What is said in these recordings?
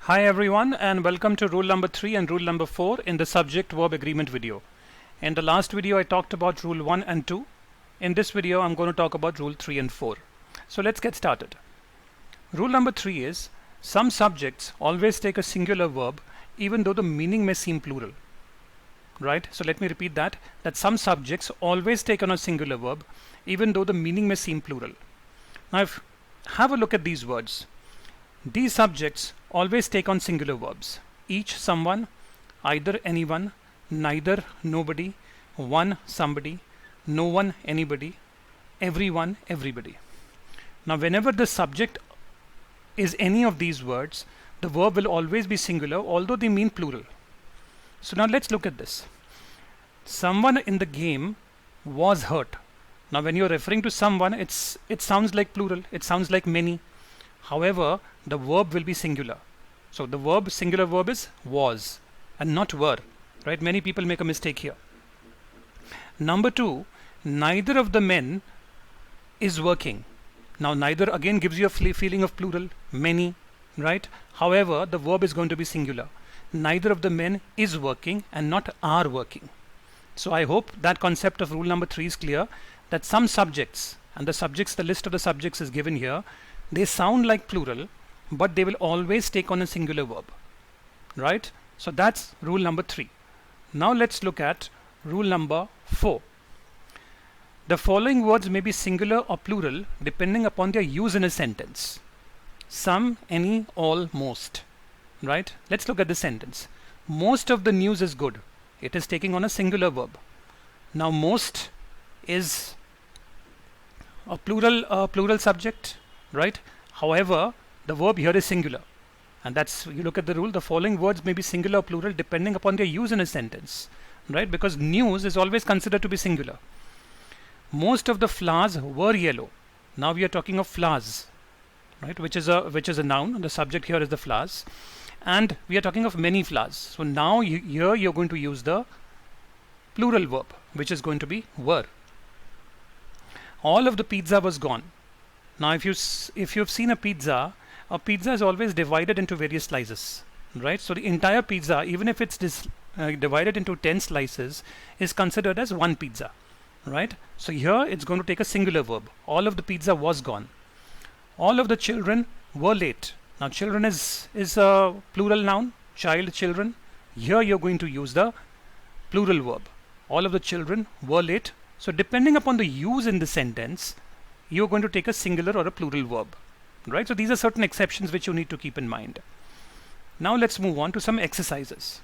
Hi everyone, and welcome to rule number 3 and rule number 4 in the subject-verb agreement video. In the last video I talked about rule 1 and 2. In this video I'm going to talk about rule 3 and 4. So let's get started. Rule number 3 is some subjects always take a singular verb even though the meaning may seem plural. Right? So let me repeat that some subjects always take on a singular verb even though the meaning may seem plural. Now have a look at these words. These subjects always take on singular verbs. Each, someone, either, anyone, neither, nobody, one, somebody, no one, anybody, everyone, everybody. Now whenever the subject is any of these words, the verb will always be singular although they mean plural. So now let's look at this. Someone in the game was hurt. Now when you're referring to someone, it sounds like plural, it sounds like many. However, the verb will be singular. So the singular verb is was and not were. Right? Many people make a mistake here. Number 2, neither of the men is working. Now neither again gives you a feeling of plural, many, right? However, the verb is going to be singular. Neither of the men is working and not are working. So I hope that concept of rule number 3 is clear, that some subjects, and the list of the subjects is given here, they sound like plural, but they will always take on a singular verb, right? So that's rule number 3. Now let's look at rule number 4. The following words may be singular or plural depending upon their use in a sentence. Some, any, all, most, right? Let's look at the sentence. Most of the news is good. It is taking on a singular verb. Now most is a plural subject, right? However, the verb here is singular, and that's, you look at the rule, the following words may be singular or plural depending upon their use in a sentence, right? Because news is always considered to be singular. Most of the flowers were yellow. Now we are talking of flowers, right? Which is a noun. The subject here is the flowers, and we are talking of many flowers. So now here you're going to use the plural verb, which is going to be were. All of the pizza was gone. Now if you've seen a pizza is always divided into various slices, right? So the entire pizza, even if it's divided into 10 slices, is considered as one pizza, right? So here it's going to take a singular verb. All of the pizza was gone. All of the children were late. Now children is a plural noun, child, children. Here you're going to use the plural verb. All of the children were late. So depending upon the use in the sentence, you're going to take a singular or a plural verb, right? So these are certain exceptions which you need to keep in mind. Now let's move on to some exercises.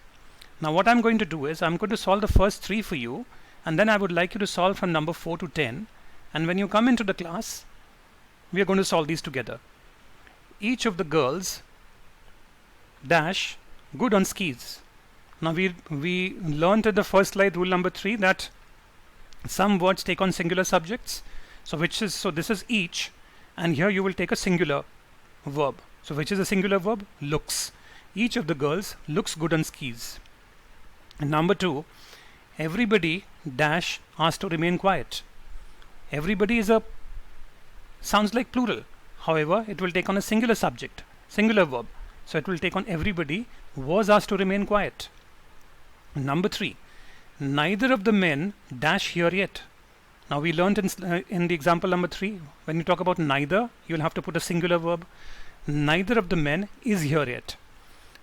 Now what I'm going to do is I'm going to solve the first 3 for you, and then I would like you to solve from number 4 to 10, and when you come into the class, we are going to solve these together. Each of the girls dash good on skis. Now we learned in the first slide, rule number 3, that some words take on singular subjects. So this is each, and here you will take a singular verb. So which is a singular verb? Looks. Each of the girls looks good on skis. And number 2, everybody dash asked to remain quiet. Everybody sounds like plural. However, it will take on a singular subject, singular verb. So it will take on everybody was asked to remain quiet. Number 3, neither of the men dash here yet. Now we learned in the example number 3, when you talk about neither, you'll have to put a singular verb. Neither of the men is here yet.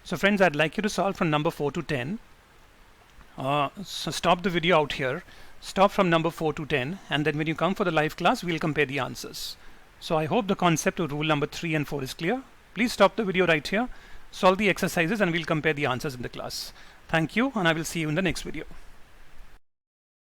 So friends, I'd like you to solve from number 4 to 10. So stop the video out here, stop from number 4 to 10, and then when you come for the live class, we'll compare the answers. So I hope the concept of rule number 3 and 4 is clear. Please stop the video right here, solve the exercises, and we'll compare the answers in the class. Thank you, and I will see you in the next video.